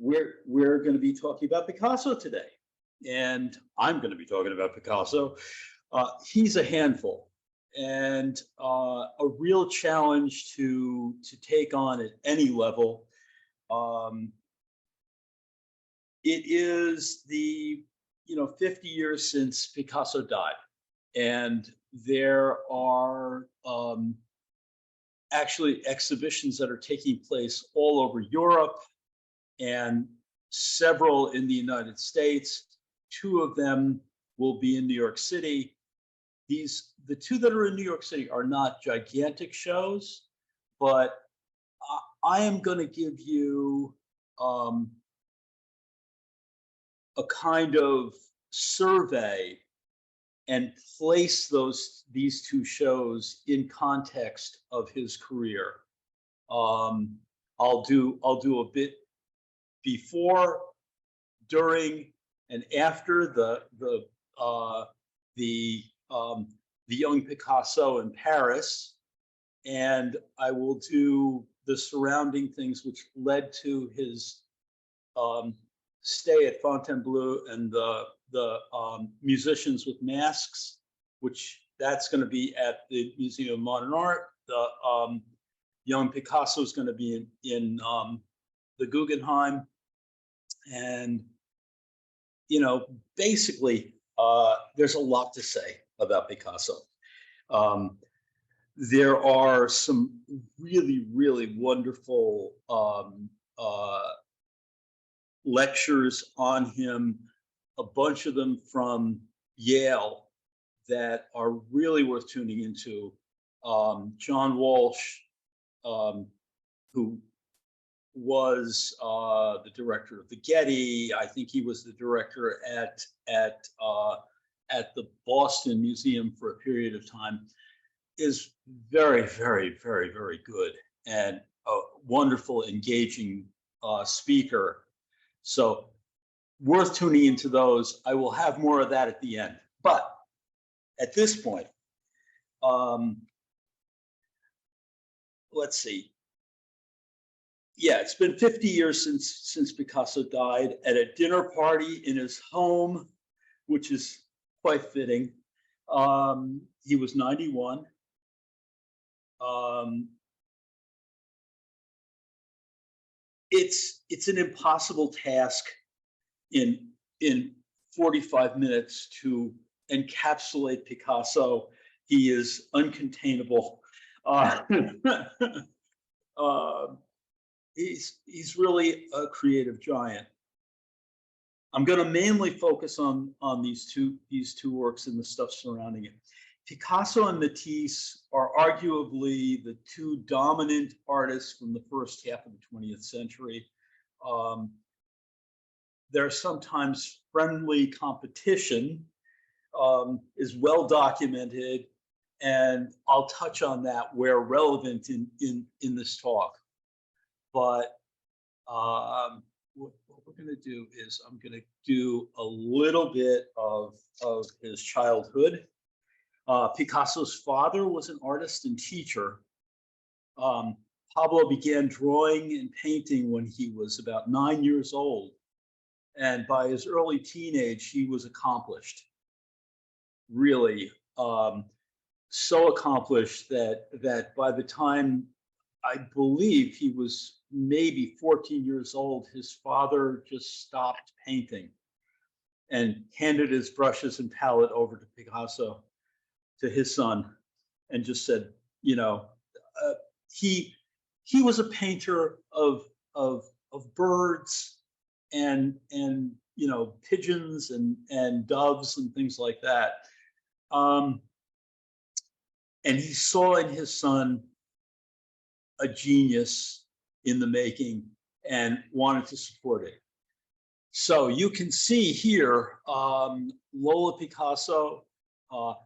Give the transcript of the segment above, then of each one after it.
we're going to be talking about Picasso today, and I'm going to be talking about Picasso. He's a handful and a real challenge to take on at any level. It is the 50 years since Picasso died, and there are actually exhibitions that are taking place all over Europe and several in the United States. Two of them will be in New York City. The two that are in New York City are not gigantic shows, but I am going to give you a kind of survey and place these two shows in context of his career. I'll do a bit before, during, and after the young Picasso in Paris, and I will do the surrounding things which led to his stay at Fontainebleau and the musicians with masks, which that's going to be at the Museum of Modern Art. The young Picasso is going to be in the Guggenheim, and basically there's a lot to say about Picasso. There are some really, really wonderful lectures on him, a bunch of them from Yale that are really worth tuning into. John Walsh, who was the director of the Getty. I think he was the director at the Boston Museum for a period of time, is very, very, very, very good and a wonderful, engaging speaker. So worth tuning into those. I will have more of that at the end. But at this point, let's see. Yeah, it's been 50 years since Picasso died, at a dinner party in his home, which is quite fitting. He was 91. It's an impossible task in 45 minutes to encapsulate Picasso. He is uncontainable. He's really a creative giant. I'm going to mainly focus on these two works and the stuff surrounding it. Picasso and Matisse are arguably the two dominant artists from the first half of the 20th century. There's sometimes friendly competition, is well documented, and I'll touch on that where relevant in this talk. But what we're going to do is I'm going to do a little bit of his childhood. Picasso's father was an artist and teacher. Pablo began drawing and painting when he was about 9 years old. And by his early teenage, he was accomplished. Really, so accomplished that by the time I believe he was maybe 14 years old, his father just stopped painting and handed his brushes and palette over to Picasso, to his son, and just said, he was a painter of birds and pigeons and doves and things like that. And he saw in his son a genius in the making and wanted to support it. So you can see here, Lola Picasso.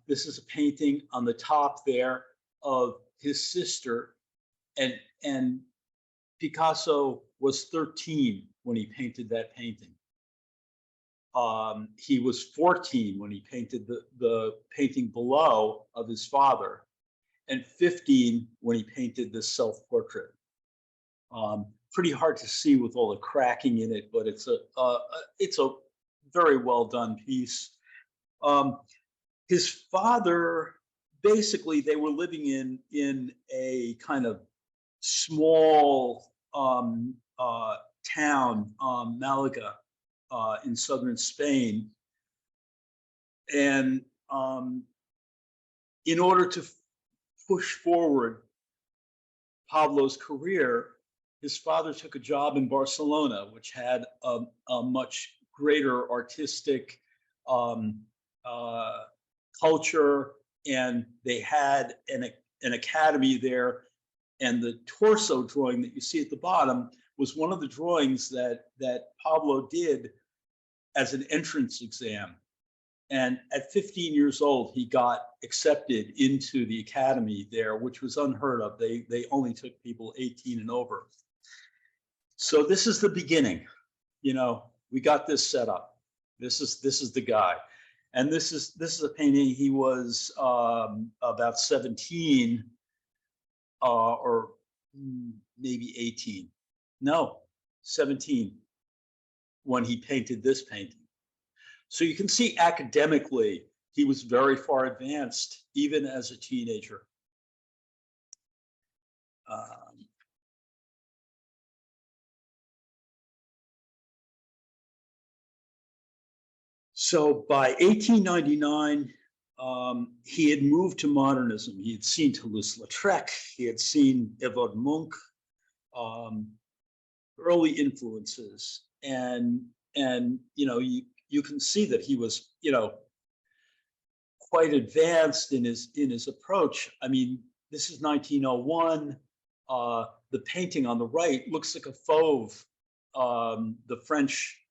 This is a painting on the top there of his sister, and Picasso was 13 when he painted that painting. He was 14 when he painted the painting below of his father, and 15 when he painted this self-portrait. pretty hard to see with all the cracking in it, but it's a very well done piece. His father, basically, they were living in a kind of small town, Malaga, in southern Spain, and in order to push forward Pablo's career, his father took a job in Barcelona, which had a much greater artistic culture, and they had an academy there. And the torso drawing that you see at the bottom was one of the drawings that Pablo did as an entrance exam. And at 15 years old, he got accepted into the academy there, which was unheard of. They only took people 18 and over. So this is the beginning. We got this set up. This is the guy. And this is a painting. He was about 17 or maybe 18. No, 17 when he painted this painting. So you can see academically, he was very far advanced, even as a teenager. So by 1899, he had moved to modernism. He had seen Toulouse-Lautrec. He had seen Edvard Munch, early influences, and you can see that he was quite advanced in his approach. I mean, this is 1901. The painting on the right looks like a Fauve, the French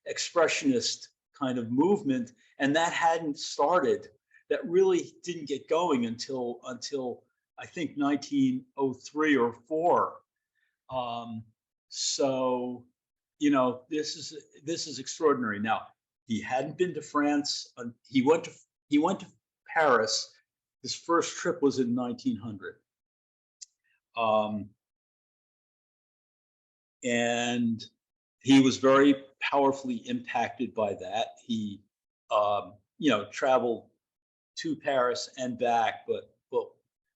expressionist kind of movement, and that hadn't started. That really didn't get going until I think 1903 or 4. So this is extraordinary. Now, he hadn't been to France. He went to Paris. His first trip was in 1900. And he was very powerfully impacted by that. He, traveled to Paris and back, but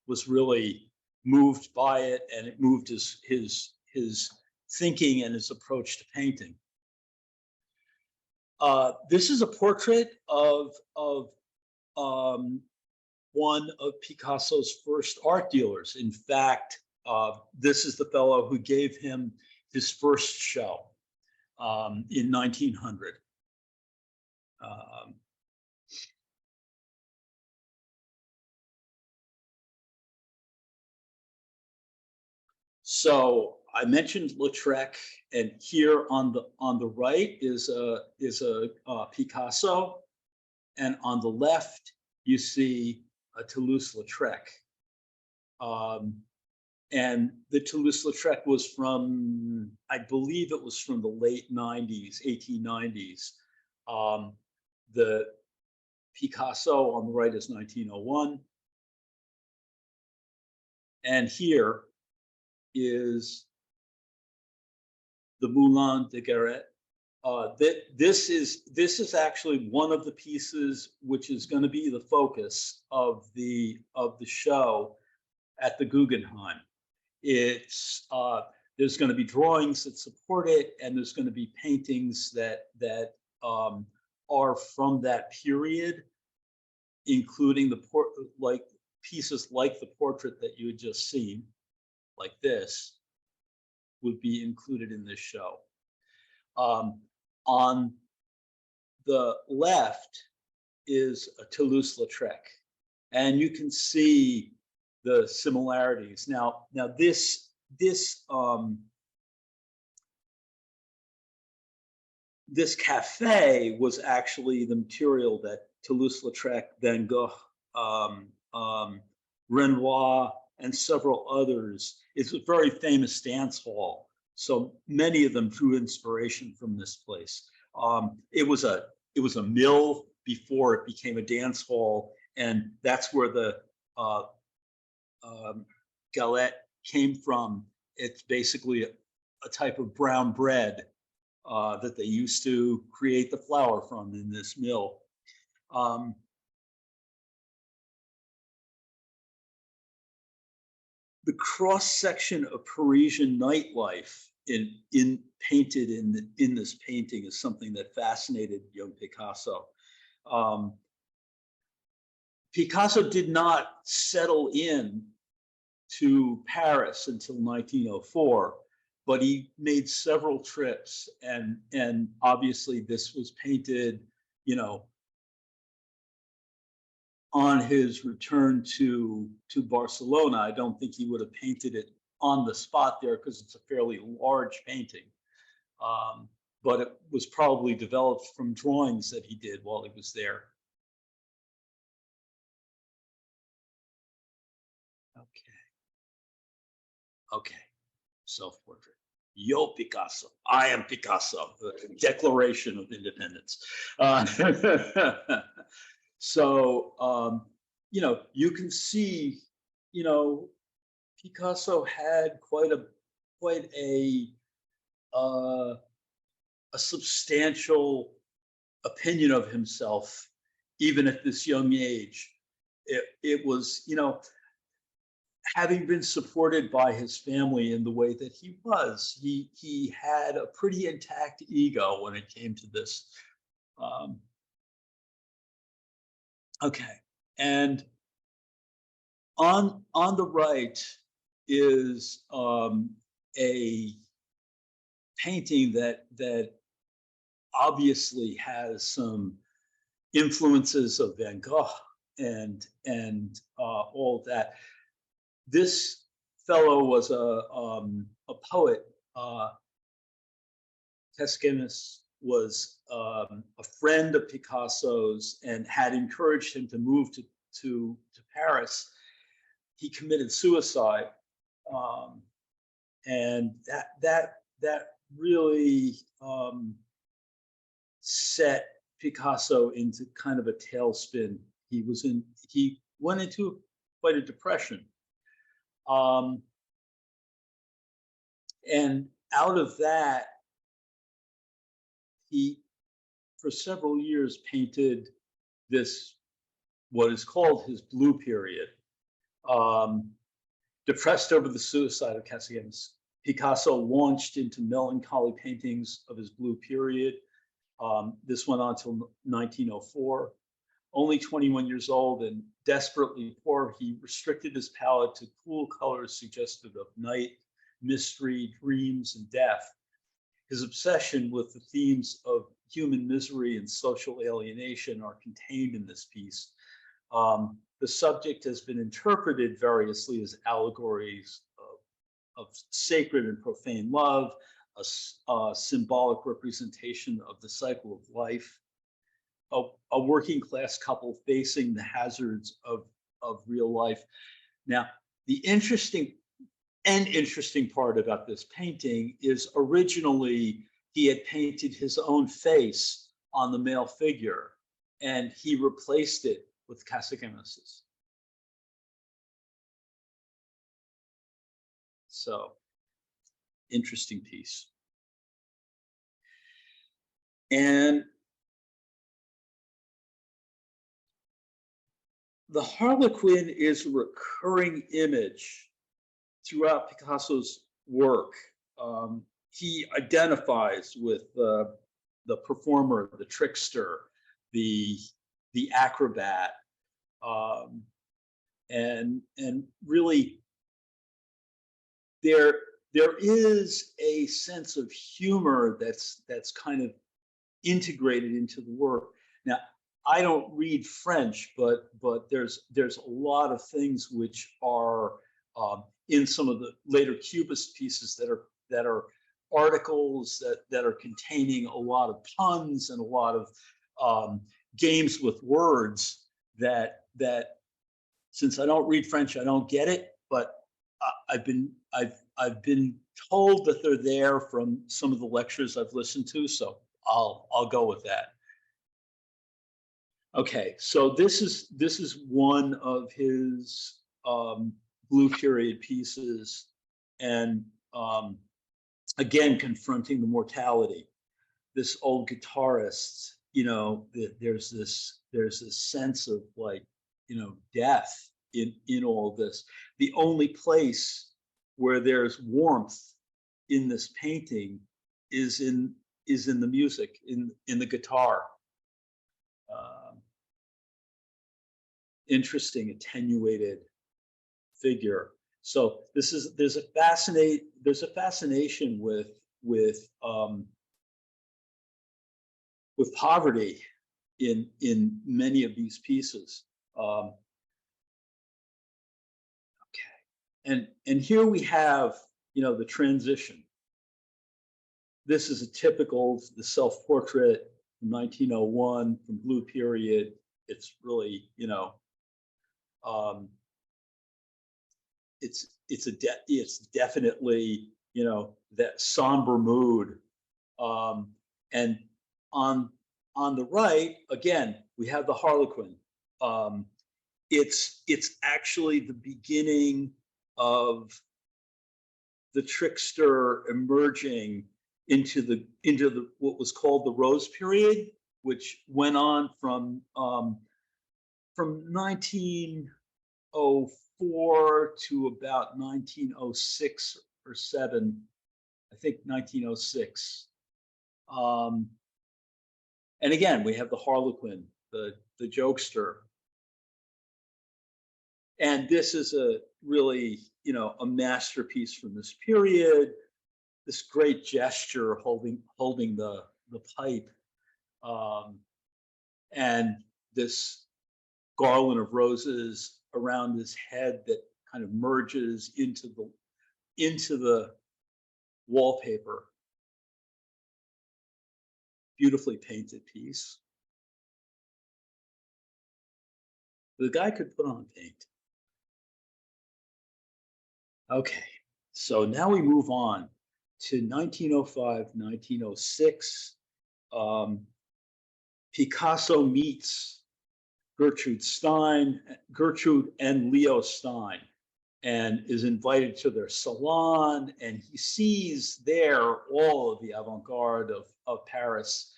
was really moved by it, and it moved his thinking and his approach to painting. This is a portrait of one of Picasso's first art dealers. In fact, this is the fellow who gave him his first show in 1900. So I mentioned Lautrec, and here on the right is a Picasso, and on the left you see a Toulouse-Lautrec. And the Toulouse-Lautrec was from, I believe it was from the late 90s, 1890s. The Picasso on the right is 1901. And here is the Moulin de Guéret. This is actually one of the pieces which is going to be the focus of the show at the Guggenheim. It's there's going to be drawings that support it, and there's going to be paintings that are from that period, including pieces like the portrait that you had just seen, like this, would be included in this show. On the left is a Toulouse-Lautrec, and you can see the similarities. Now this cafe was actually the material that Toulouse-Lautrec, Van Gogh, Renoir, and several others. It's a very famous dance hall, so many of them drew inspiration from this place. It was a mill before it became a dance hall, and that's where the galette came from. it's basically a type of brown bread that they used to create the flour from in this mill. Um, the cross section of Parisian nightlife in painted in this painting is something that fascinated young Picasso. Um, Picasso did not settle in to Paris until 1904, but he made several trips, and obviously this was painted, you know, on his return to Barcelona. I don't think he would have painted it on the spot there because it's a fairly large painting. But it was probably developed from drawings that he did while he was there. Okay. Okay. Self-portrait. Yo, Picasso. I am Picasso. The Declaration of Independence. So, you know, you can see, you know, Picasso had quite a substantial opinion of himself, even at this young age. It was, you know, having been supported by his family in the way that he was, he had a pretty intact ego when it came to this. Okay, and on the right is a painting that obviously has some influences of Van Gogh and all of that. This fellow was a poet. Casquemes was a friend of Picasso's and had encouraged him to move to Paris. He committed suicide, and that really set Picasso into kind of a tailspin. He went into quite a depression. And out of that, he, for several years, painted this, what is called his blue period. Depressed over the suicide of Casquemes, Picasso launched into melancholy paintings of his blue period. This went on until 1904. Only 21 years old and desperately poor, he restricted his palette to cool colors suggestive of night, mystery, dreams, and death. His obsession with the themes of human misery and social alienation are contained in this piece. The subject has been interpreted variously as allegories of sacred and profane love, a symbolic representation of the cycle of life, a working class couple facing the hazards of real life. Now, the interesting part about this painting is originally he had painted his own face on the male figure, and he replaced it with Casquemes's. So, interesting piece. And the Harlequin is a recurring image throughout Picasso's work. He identifies with the performer, the trickster, the acrobat, and really there is a sense of humor that's kind of integrated into the work. Now, I don't read French, but there's a lot of things which are in some of the later Cubist pieces that are articles that are containing a lot of puns and a lot of games with words that since I don't read French, I don't get it, but I've been told that they're there from some of the lectures I've listened to, so I'll go with that. Okay, so this is one of his blue period pieces, and again, confronting the mortality. This old guitarist, you know, there's this sense of like, you know, death in all this. The only place where there's warmth in this painting is in the music, in the guitar. Interesting, attenuated figure. So there's a fascination with poverty in many of these pieces. Okay, and here we have, you know, the transition. This is a typical, the self-portrait from 1901 from Blue Period. It's really, you know, it's definitely, you know, that somber mood. And on the right, again, we have the Harlequin. It's actually the beginning of the trickster emerging into the what was called the Rose Period, which went on from 1904 to about 1906 or 7, I think 1906. And again, we have the Harlequin, the jokester. And this is a really, you know, a masterpiece from this period. This great gesture holding the pipe, and this garland of roses around his head that kind of merges into the wallpaper. Beautifully painted piece. The guy could put on paint. Okay, so now we move on to 1905, 1906. Picasso meets Gertrude and Leo Stein, and is invited to their salon, and he sees there all of the avant-garde of Paris.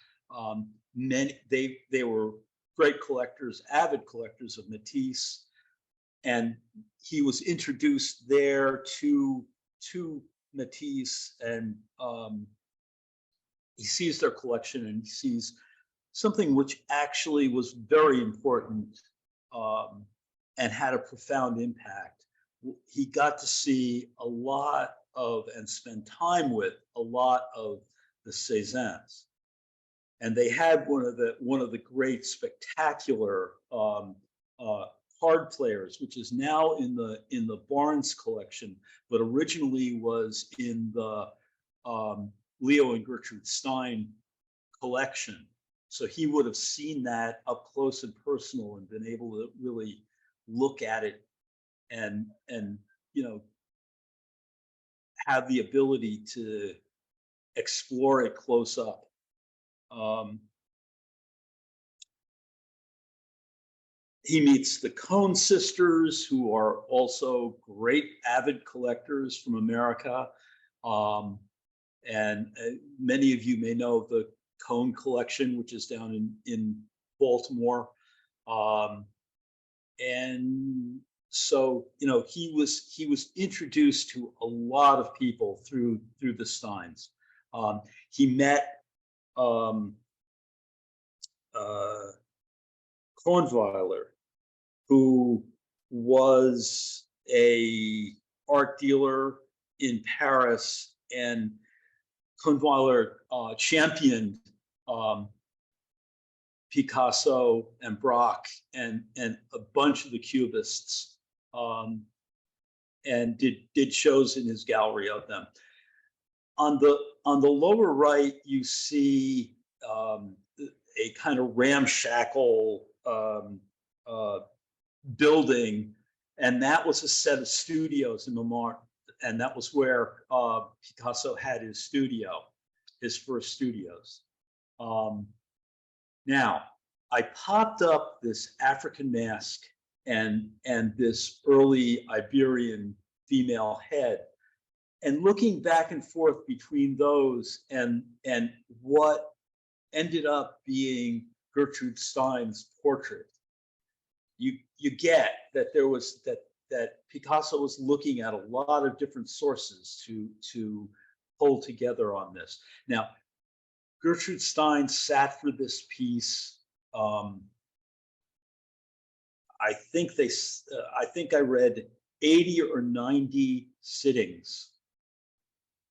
They were great collectors, avid collectors of Matisse, and he was introduced there to Matisse, and he sees their collection, and he sees something which actually was very important, and had a profound impact. He got to see a lot of, and spend time with a lot of, the Cézannes, and they had one of the great spectacular card players, which is now in the Barnes collection, but originally was in the Leo and Gertrude Stein collection. So he would have seen that up close and personal, and been able to really look at it and you know, have the ability to explore it close up. He meets the Cohn sisters, who are also great avid collectors from America. And many of you may know the Cohn collection, which is down in Baltimore. And so, you know, he was introduced to a lot of people through the Steins. He met Kornweiler, who was a art dealer in Paris, and Kornweiler championed Picasso and Braque and a bunch of the Cubists, and did shows in his gallery of them. On the lower right, you see a kind of ramshackle building, and that was a set of studios in Montmartre, and that was where Picasso had his studio, his first studios. Now, I popped up this African mask and this early Iberian female head. and looking back and forth between those and what ended up being Gertrude Stein's portrait, you get that there was that Picasso was looking at a lot of different sources to pull together on this. Now, Gertrude Stein sat for this piece. I think I read 80 or 90 sittings.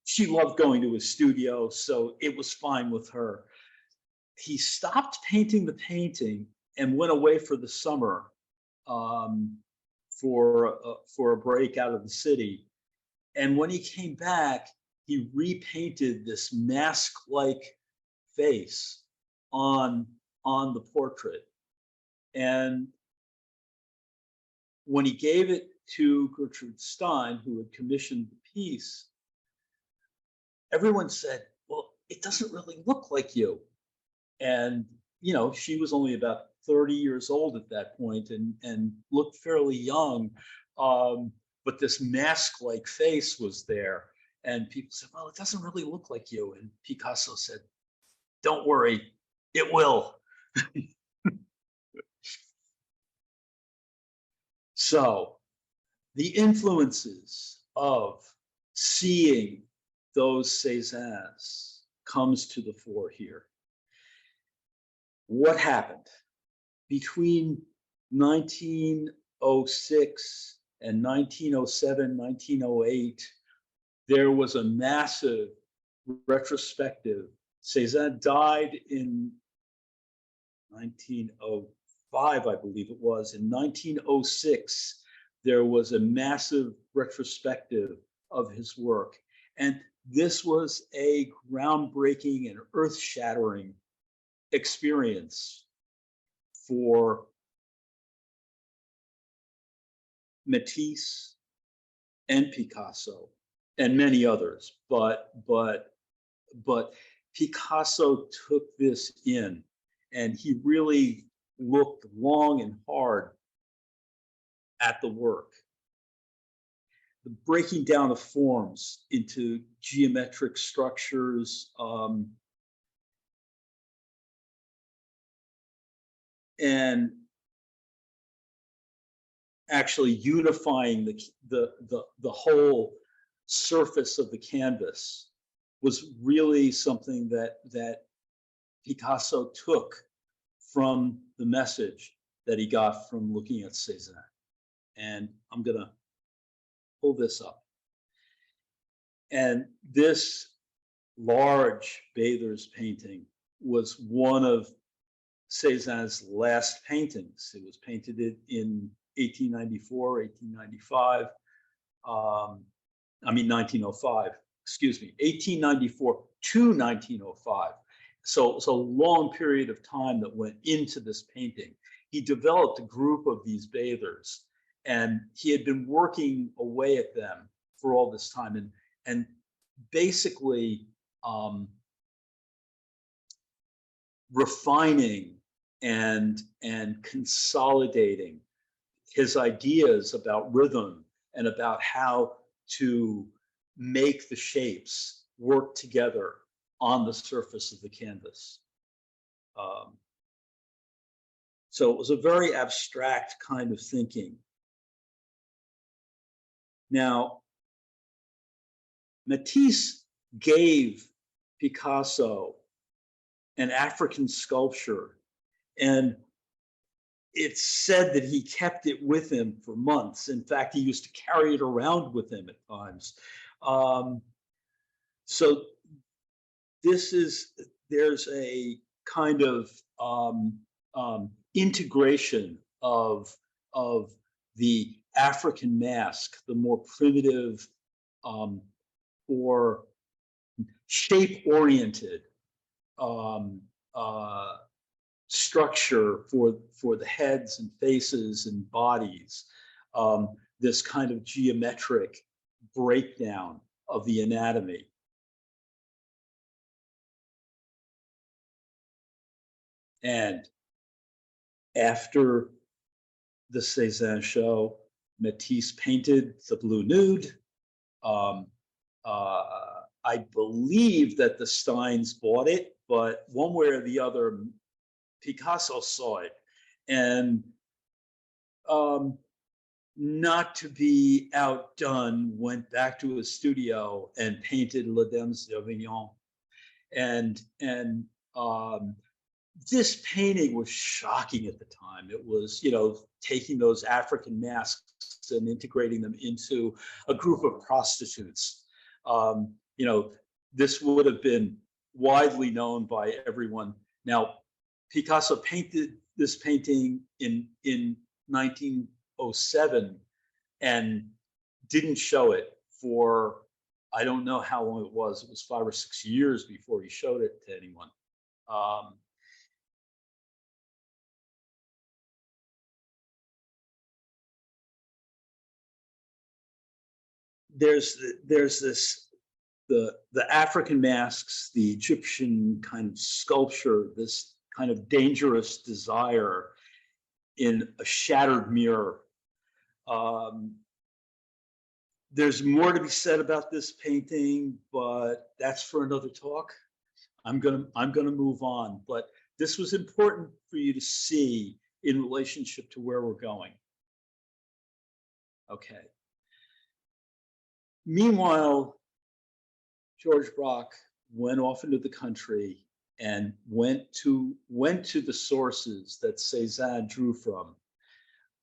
She loved going to his studio, so it was fine with her. He stopped painting the painting and went away for the summer for a break out of the city. And when he came back, he repainted this mask-like face on the portrait. And when he gave it to Gertrude Stein, who had commissioned the piece, everyone said, "Well, it doesn't really look like you." And you know, she was only about 30 years old at that point and looked fairly young. But this mask-like face was there. And people said, "Well, it doesn't really look like you." And Picasso said, "Don't worry, it will." So the influences of seeing those Cézannes comes to the fore here. What happened? Between 1906 and 1907, 1908, there was a massive retrospective. Cézanne died in 1905, I believe it was. In 1906, there was a massive retrospective of his work. And this was a groundbreaking and earth-shattering experience for Matisse and Picasso and many others. But Picasso took this in, and he really looked long and hard at the work. The breaking down of forms into geometric structures, and actually unifying the whole surface of the canvas was really something that Picasso took from the message that he got from looking at Cézanne. And I'm gonna pull this up. And this large Bather's painting was one of Cézanne's last paintings. It was painted in 1894, 1895. 1905, excuse me, 1894 to 1905. So it's a long period of time that went into this painting. He developed a group of these bathers, and he had been working away at them for all this time, and basically refining and consolidating his ideas about rhythm and about how to make the shapes work together on the surface of the canvas. So it was a very abstract kind of thinking. Now, Matisse gave Picasso an African sculpture, and it's said that he kept it with him for months. In fact, he used to carry it around with him at times. So there's a kind of integration of the African mask, the more primitive or shape-oriented structure for the heads and faces and bodies, this kind of geometric breakdown of the anatomy. And after the Cézanne show, Matisse painted the Blue Nude. I believe that the Steins bought it, but one way or the other, Picasso saw it, and not to be outdone, went back to his studio and painted Les Dames d'Avignon. And this painting was shocking at the time. It was, you know, taking those African masks and integrating them into a group of prostitutes. You know, this would have been widely known by everyone. Now, Picasso painted this painting in 1907 and didn't show it for, I don't know how long it was. It was 5 or 6 years before he showed it to anyone. There's this, the African masks, the Egyptian kind of sculpture, this kind of dangerous desire in a shattered mirror. There's more to be said about this painting, but that's for another talk. I'm gonna move on, but this was important for you to see in relationship to where we're going. Okay. Meanwhile, George Braque went off into the country and went to the sources that Cézanne drew from.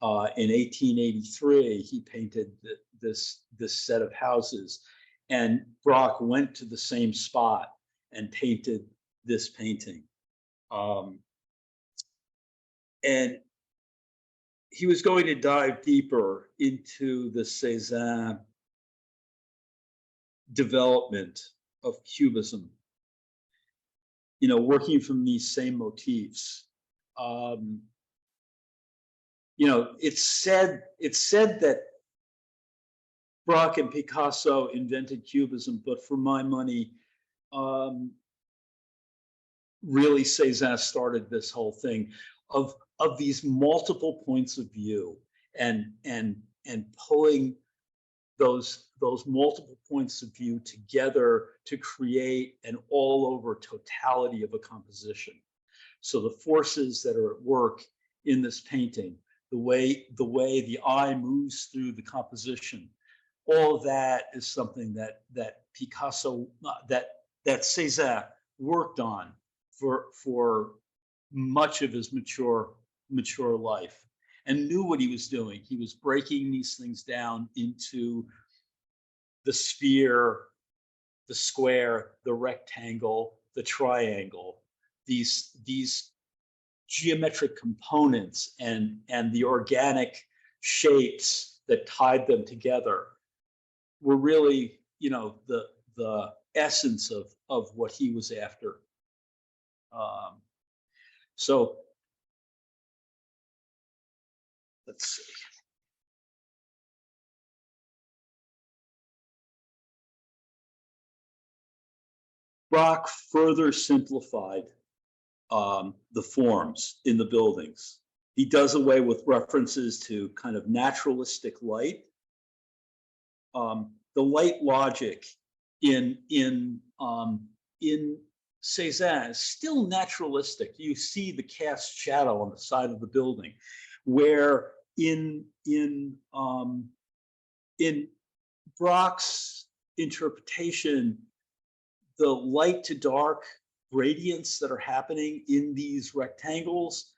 In 1883, he painted this set of houses, and Braque went to the same spot and painted this painting. And he was going to dive deeper into the Cézanne development of Cubism, you know, working from these same motifs. You know, it's said that Braque and Picasso invented Cubism, but for my money, really Cézanne started this whole thing of these multiple points of view and pulling those multiple points of view together to create an all-over totality of a composition. So the forces that are at work in this painting, the way the eye moves through the composition, all of that is something that Picasso, that Cézanne worked on for much of his mature life, and knew what he was doing. He was breaking these things down into the sphere, the square, the rectangle, the triangle, these geometric components and the organic shapes that tied them together were really, you know, the essence of what he was after. So let's see. Braque further simplified the forms in the buildings. He does away with references to kind of naturalistic light. The light logic in Cézanne is still naturalistic. You see the cast shadow on the side of the building, where in Braque's interpretation, the light to dark gradients that are happening in these rectangles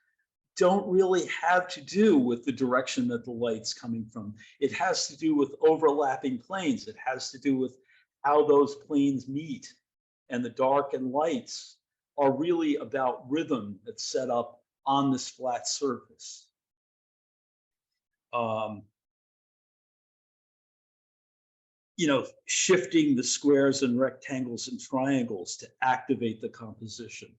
don't really have to do with the direction that the light's coming from. It has to do with overlapping planes. It has to do with how those planes meet. And the dark and lights are really about rhythm that's set up on this flat surface. You know, shifting the squares and rectangles and triangles to activate the composition.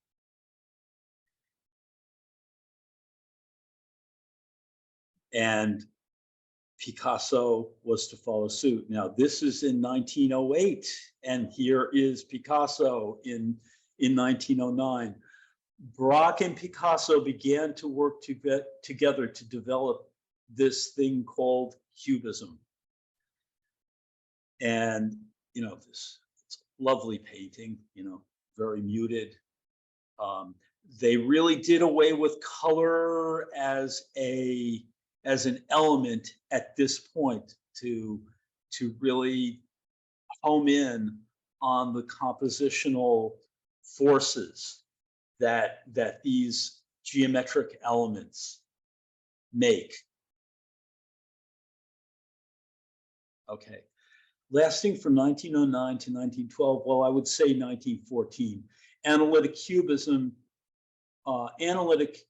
And Picasso was to follow suit. Now, this is in 1908, and here is Picasso in 1909. Braque and Picasso began to work together to develop this thing called Cubism. And this lovely painting, very muted. They really did away with color as an element at this point to really home in on the compositional forces that these geometric elements make. Okay. Lasting from 1909 to 1912, well, I would say 1914. Analytic cubism, analytic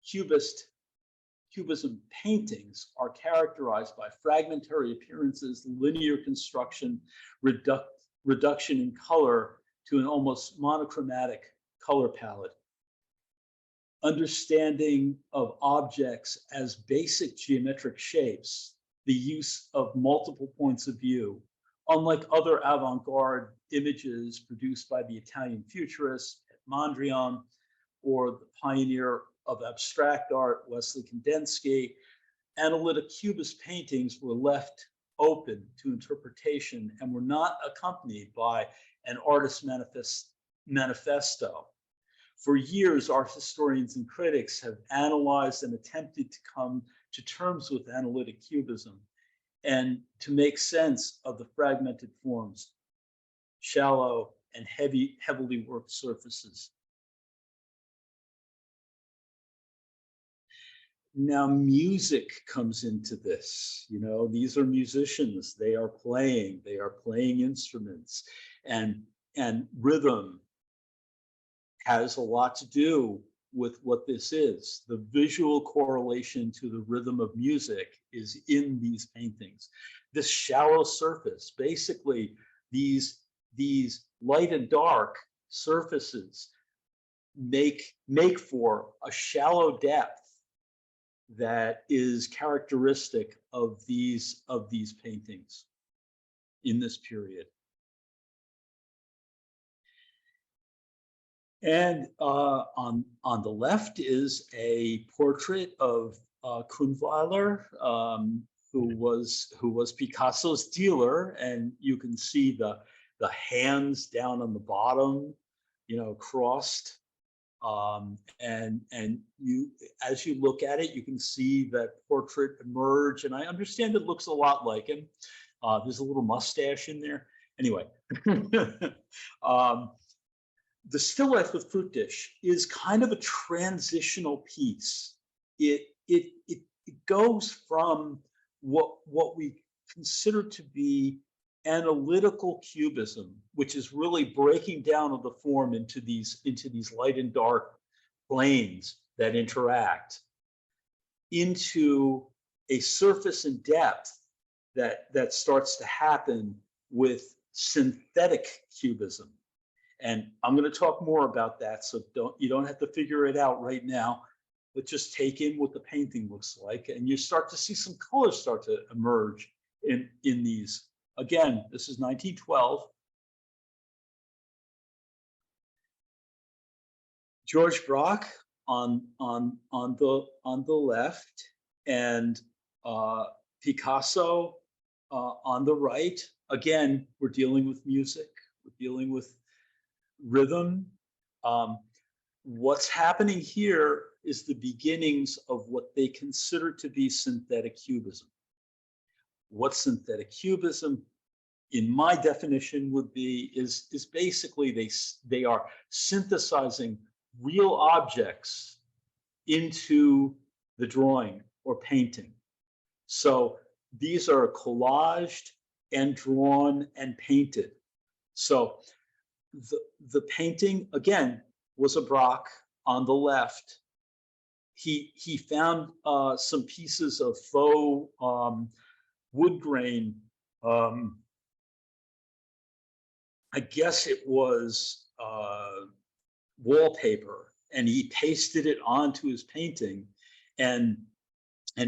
cubism paintings are characterized by fragmentary appearances, linear construction, reduction in color to an almost monochromatic color palette. Understanding of objects as basic geometric shapes, the use of multiple points of view, unlike other avant-garde images produced by the Italian futurists at Mondrian or the pioneer of abstract art, Wesley Kandinsky, analytic cubist paintings were left open to interpretation and were not accompanied by an artist's manifesto. For years, art historians and critics have analyzed and attempted to come to terms with analytic cubism and to make sense of the fragmented forms, shallow and heavily worked surfaces. Now, music comes into this. These are musicians. They are playing instruments, and rhythm has a lot to do with what this is. The visual correlation to the rhythm of music is in these paintings. This shallow surface, basically these light and dark surfaces make for a shallow depth that is characteristic of these paintings in this period. And on the left is a portrait of Grünweiler, who was Picasso's dealer, and you can see the hands down on the bottom, crossed. And you, as you look at it, you can see that portrait emerge, and I understand it looks a lot like him. There's a little mustache in there. Anyway. The Still Life with Fruit Dish is kind of a transitional piece. It goes from what we consider to be analytical cubism, which is really breaking down of the form into these light and dark planes that interact, into a surface and depth that starts to happen with synthetic cubism. And I'm going to talk more about that, so you don't have to figure it out right now, but just take in what the painting looks like, and you start to see some colors start to emerge in these. Again, this is 1912. George Braque on the left, and Picasso on the right. Again, we're dealing with music. We're dealing with rhythm. What's happening here is the beginnings of what they consider to be synthetic cubism. What synthetic cubism, in my definition, would be is basically they are synthesizing real objects into the drawing or painting. So these are collaged and drawn and painted. So the painting, again, was a Braque on the left. He found some pieces of faux wood grain. I guess it was wallpaper, and he pasted it onto his painting and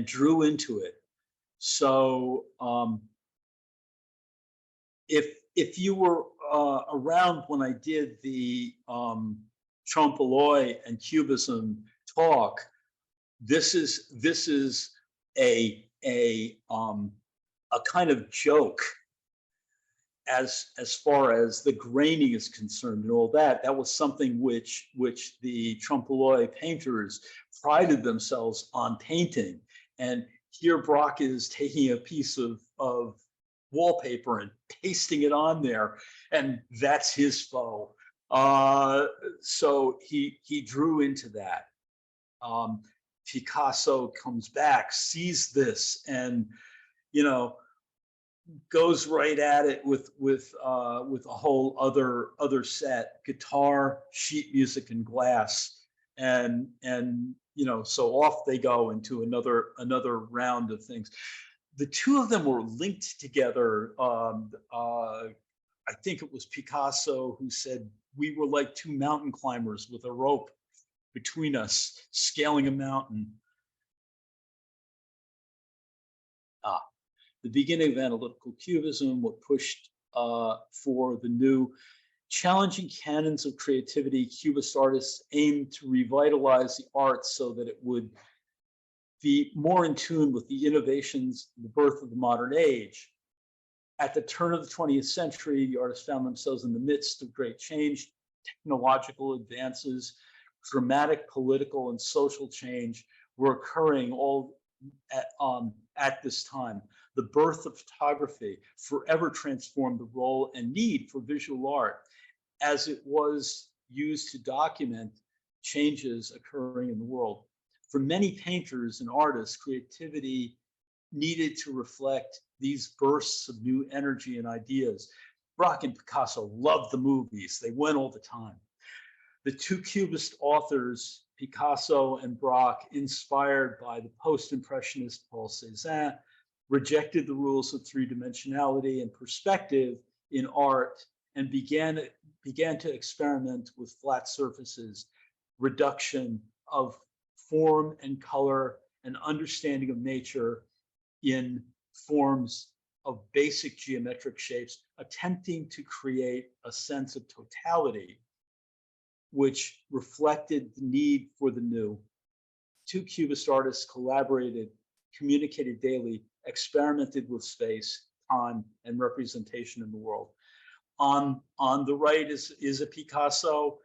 drew into it. So if you were around when I did the Trompe-l'oeil and Cubism talk, this is a kind of joke as far as the graining is concerned and all that, that was something which the Trompe-l'oeil painters prided themselves on painting. And here Braque is taking a piece of wallpaper and pasting it on there, and that's his foe. So he drew into that. Picasso comes back, sees this, and goes right at it with a whole other set: guitar, sheet music, and glass, and so off they go into another round of things. The two of them were linked together. I think it was Picasso who said we were like two mountain climbers with a rope between us, scaling a mountain. The beginning of analytical cubism, what pushed for the new challenging canons of creativity. Cubist artists aimed to revitalize the arts so that it would be more in tune with the innovations, the birth of the modern age. At the turn of the 20th century, the artists found themselves in the midst of great change, technological advances, dramatic political and social change were occurring all at this time. The birth of photography forever transformed the role and need for visual art as it was used to document changes occurring in the world. For many painters and artists, creativity needed to reflect these bursts of new energy and ideas. Braque and Picasso loved the movies. They went all the time. The two Cubist authors, Picasso and Braque, inspired by the post-impressionist Paul Cézanne, rejected the rules of three-dimensionality and perspective in art and began to experiment with flat surfaces, reduction of form and color, and understanding of nature in forms of basic geometric shapes, attempting to create a sense of totality which reflected the need for the new. Two Cubist artists collaborated, communicated daily, experimented with space, time, and representation in the world. On the right is a Picasso.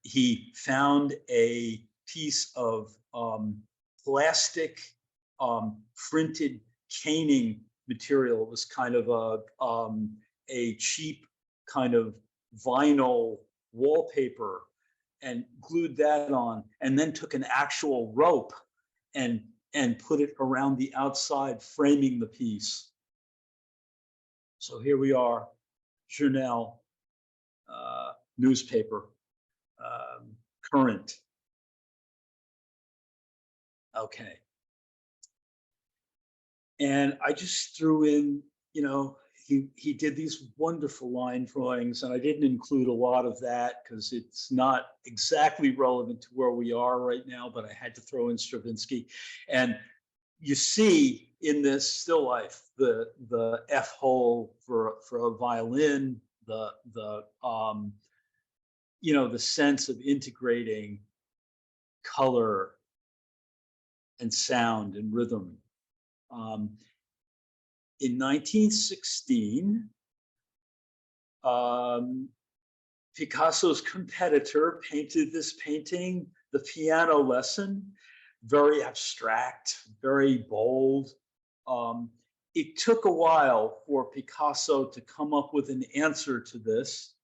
He found a piece of plastic printed caning material. It was kind of a cheap kind of vinyl wallpaper, and glued that on, and then took an actual rope and put it around the outside, framing the piece. So here we are, Journal, newspaper, current. Okay. And I just threw in, he did these wonderful line drawings, and I didn't include a lot of that because it's not exactly relevant to where we are right now, but I had to throw in Stravinsky. And you see in this still life, the F hole for a violin, the sense of integrating color and sound and rhythm. In 1916, Picasso's competitor painted this painting, The Piano Lesson, very abstract, very bold. It took a while for Picasso to come up with an answer to this,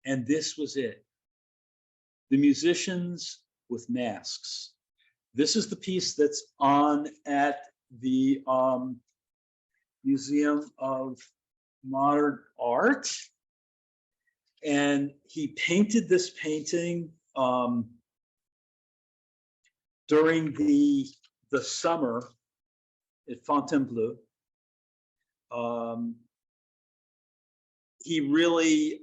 and this was it. The Musicians with Masks. This is the piece that's on at the Museum of Modern Art. And he painted this painting during the summer at Fontainebleau. He really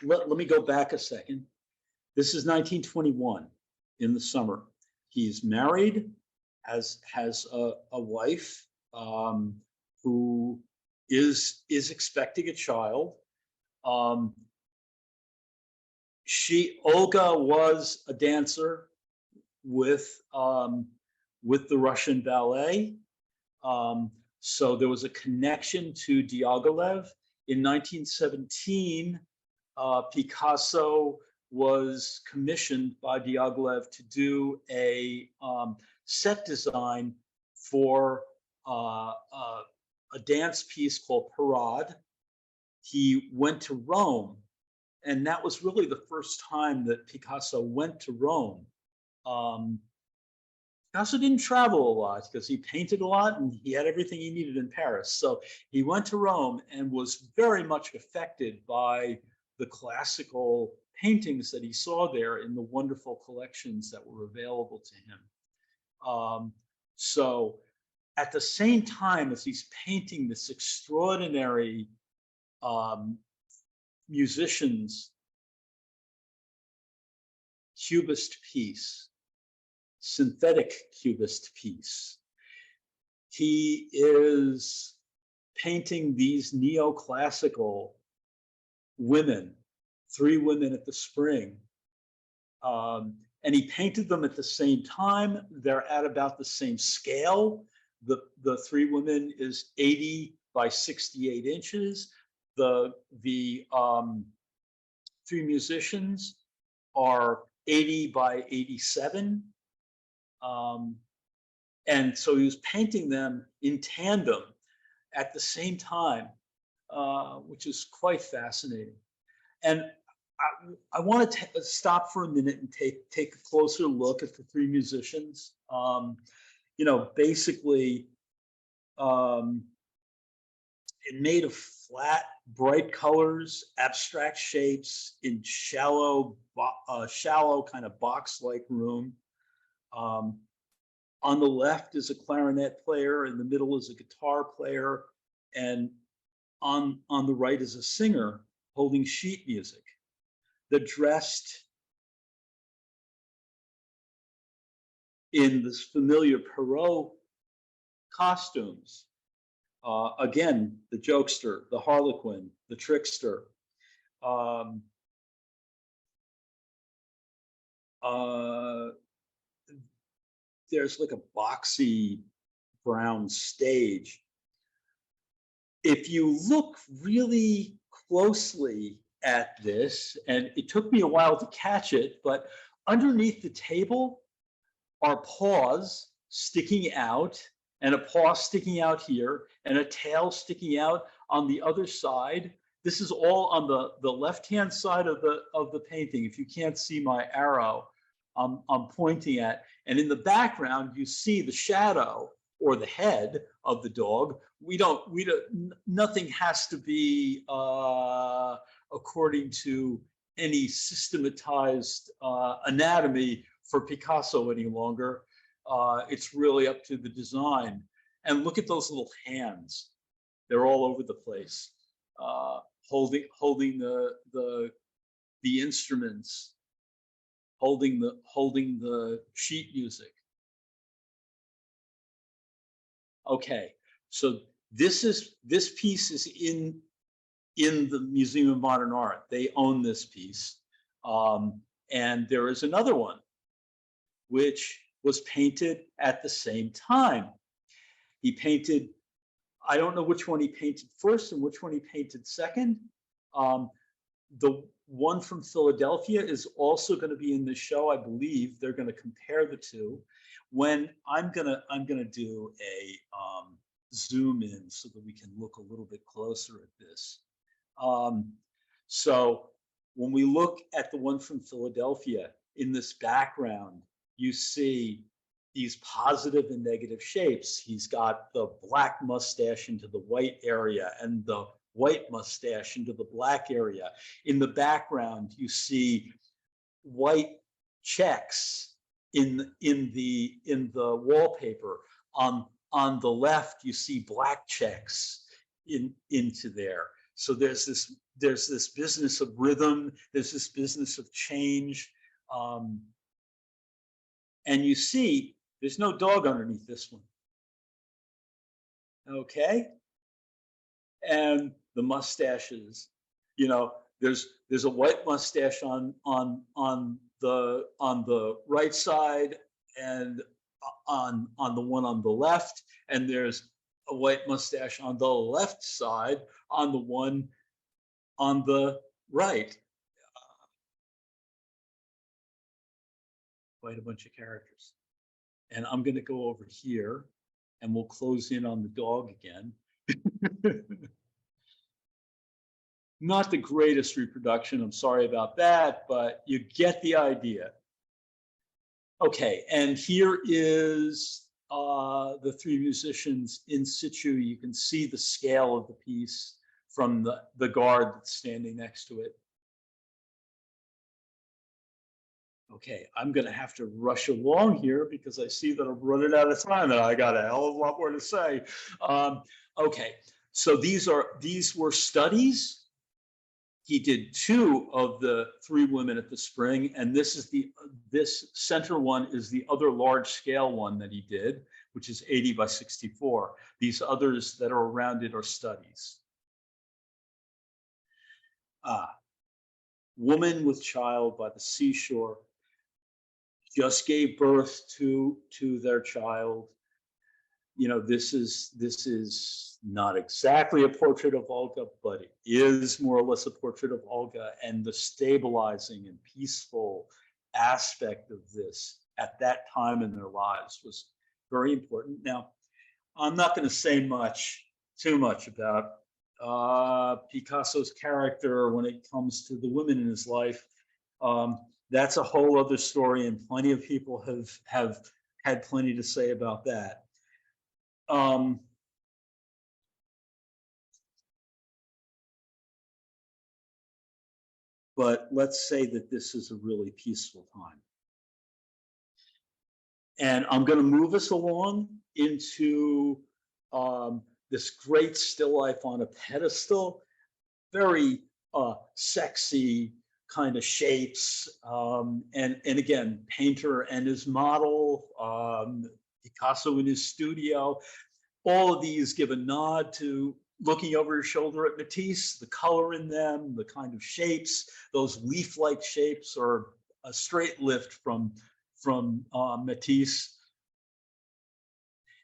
let me go back a second. This is 1921 in the summer. He's married, has a wife who is expecting a child. Olga was a dancer with the Russian ballet. So there was a connection to Diaghilev. In 1917, Picasso was commissioned by Diaghilev to do a set design for a dance piece called Parade. He went to Rome, and that was really the first time that Picasso went to Rome. Picasso didn't travel a lot because he painted a lot and he had everything he needed in Paris. So he went to Rome and was very much affected by the classical paintings that he saw there in the wonderful collections that were available to him. So at the same time as he's painting this extraordinary musician's cubist piece, synthetic cubist piece, he is painting these neoclassical women, 3 women at the Spring. And he painted them at the same time. They're at about the same scale. The 3 women is 80 by 68 inches. The 3 musicians are 80 by 87. And so he was painting them in tandem at the same time, which is quite fascinating. And I want to stop for a minute and take a closer look at the 3 musicians. Basically, it made of flat, bright colors, abstract shapes in shallow kind of box-like room. On the left is a clarinet player, in the middle is a guitar player, and on the right is a singer holding sheet music. They're dressed in this familiar Perrault costumes. Again, the jokester, the harlequin, the trickster. There's like a boxy brown stage. If you look really closely at this, and it took me a while to catch it, but underneath the table are paws sticking out, and a paw sticking out here, and a tail sticking out on the other side. This is all on the left-hand side of the painting. If you can't see my arrow, I'm pointing at. And in the background, you see the shadow or the head of the dog. Nothing has to be according to any systematized anatomy for Picasso any longer. It's really up to the design. And look at those little hands. They're all over the place, holding the instruments, holding the sheet music. Okay, so this piece is in the Museum of Modern Art. They own this piece, and there is another one which was painted at the same time. He painted, I don't know which one he painted first and which one he painted second. The one from Philadelphia is also going to be in the show. I believe they're going to compare the two. When I'm gonna do a zoom in so that we can look a little bit closer at this. So when we look at the one from Philadelphia, in this background, you see these positive and negative shapes. He's got the black mustache into the white area and the white mustache into the black area. In the background, you see white checks in the wallpaper. On the left, you see black checks into there. So there's this business of rhythm. There's this business of change. And you see, there's no dog underneath this one. Okay? And the mustaches, there's a white mustache on the right side, and on the one on the left, and there's a white mustache on the left side on the one on the right. Quite a bunch of characters. And I'm going to go over here and we'll close in on the dog again. Not the greatest reproduction, I'm sorry about that, but you get the idea. Okay, and here is the three musicians in situ. You can see the scale of the piece from the guard that's standing next to it. Okay, I'm going to have to rush along here because I see that I'm running out of time and I got a hell of a lot more to say. Okay, so these were studies. He did 2 of the 3 women at the Spring, and this center one is the other large scale one that he did, which is 80 by 64. These others that are around it are studies. Woman with child by the seashore, just gave birth to their child. You know, this is not exactly a portrait of Olga, but it is more or less a portrait of Olga, and the stabilizing and peaceful aspect of this at that time in their lives was very important. Now, I'm not going to say too much about Picasso's character when it comes to the women in his life. That's a whole other story, and plenty of people have had plenty to say about that. But let's say that this is a really peaceful time. And I'm going to move us along into this great still life on a pedestal, very sexy kind of shapes. And again, painter and his model, Picasso in his studio, all of these give a nod to looking over his shoulder at Matisse, the color in them, the kind of shapes, those leaf-like shapes are a straight lift from Matisse.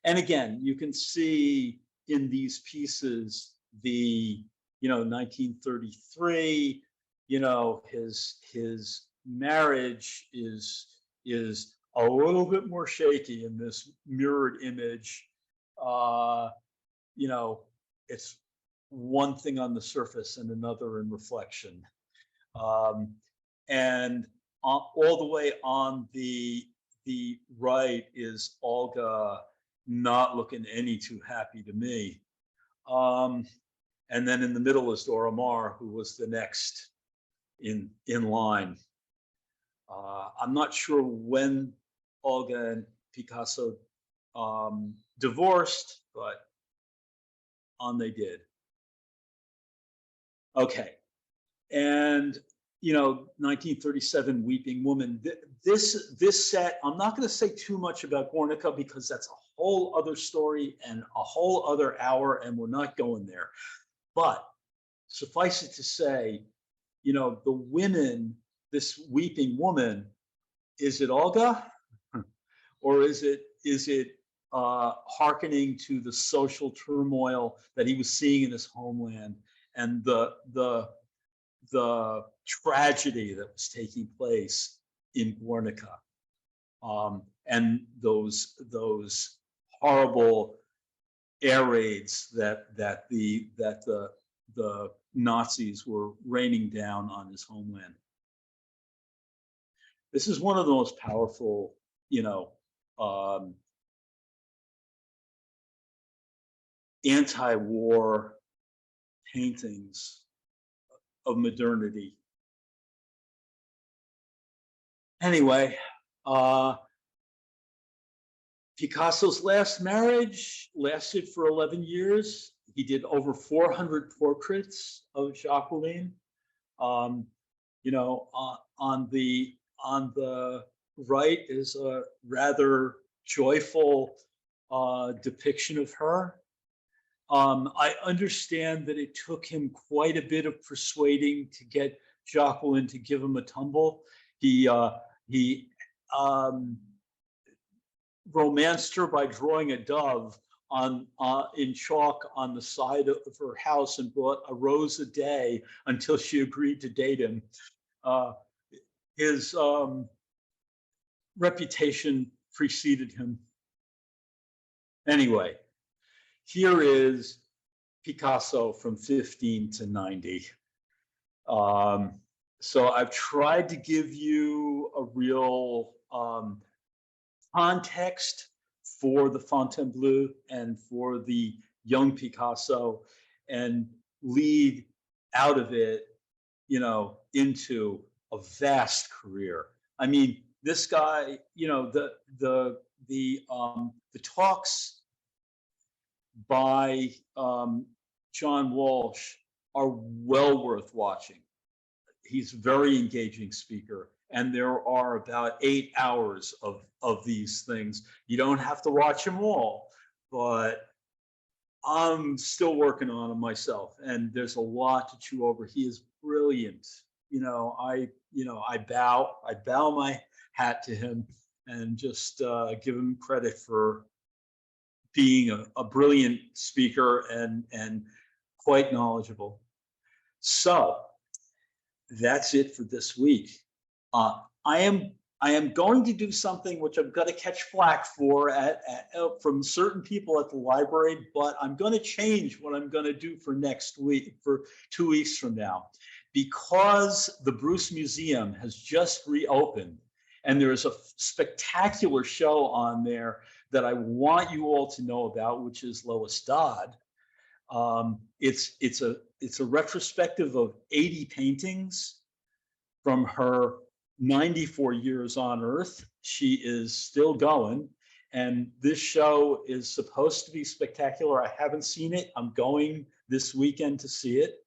And again, you can see in these pieces the 1933, his marriage is a little bit more shaky in this mirrored image. It's one thing on the surface and another in reflection. And all the way on the right is Olga not looking any too happy to me. And then in the middle is Dora Maar, who was the next in line. I'm not sure when Olga and Picasso divorced, but they did. Okay, and 1937, Weeping Woman. This set, I'm not going to say too much about Guernica because that's a whole other story and a whole other hour, and we're not going there. But suffice it to say, the women, this Weeping Woman, is it Olga, or is it hearkening to the social turmoil that he was seeing in his homeland and the tragedy that was taking place in Guernica, and those horrible air raids that the Nazis were raining down on his homeland. This is one of the most powerful, anti-war paintings of modernity. Anyway, Picasso's last marriage lasted for 11 years. He did over 400 portraits of Jacqueline. On the right is a rather joyful depiction of her. I understand that it took him quite a bit of persuading to get Jacqueline to give him a tumble. romanced her by drawing a dove on in chalk on the side of her house and brought a rose a day until she agreed to date him. Uh, his reputation preceded him. Anyway, here is Picasso from 15 to 90. So I've tried to give you a real context for the Fontainebleau and for the young Picasso, and lead out of it, you know, into a vast career. I mean, this guy, you know, the talks by John Walsh are well worth watching. He's a very engaging speaker, and there are about 8 hours of these things. You don't have to watch them all, but I'm still working on them myself, and there's a lot to chew over. He is brilliant. I bow my hat to him and just give him credit for being a brilliant speaker and quite knowledgeable. So that's it for this week. I am going to do something which I'm going to catch flack for from certain people at the library, but I'm going to change what I'm going to do for next week, for 2 weeks from now, because the Bruce Museum has just reopened, and there's a spectacular show on there that I want you all to know about, which is Lois Dodd. It's a retrospective of 80 paintings from her 94 years on Earth. She is still going, and this show is supposed to be spectacular. I haven't seen it. I'm going this weekend to see it,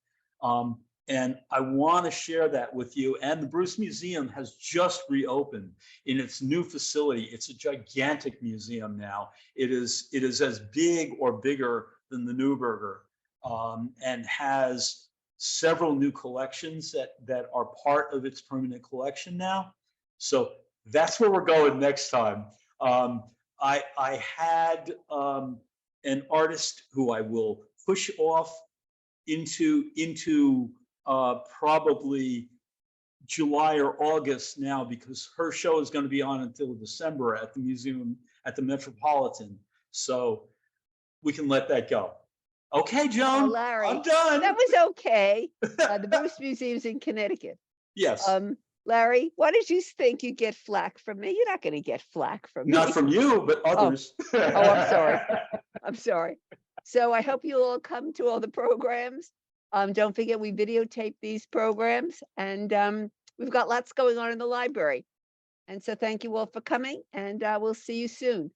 and I want to share that with you. And the Bruce Museum has just reopened in its new facility. It's a gigantic museum now. It is as big or bigger than the Neuberger, and has several new collections that are part of its permanent collection now. So that's where we're going next time. I had an artist who I will push off into probably July or August now, because her show is going to be on until December at the museum at the Metropolitan. So we can let that go. Okay, Joan, Larry, I'm done. That was okay. The Bruce Museum's in Connecticut. Yes. Larry, why did you think you'd get flack from me? You're not going to get flack from me. Not from you, but others. Oh, I'm sorry. I'm sorry. So I hope you'll all come to all the programs. Don't forget, we videotape these programs, and we've got lots going on in the library. And so thank you all for coming, and we'll see you soon.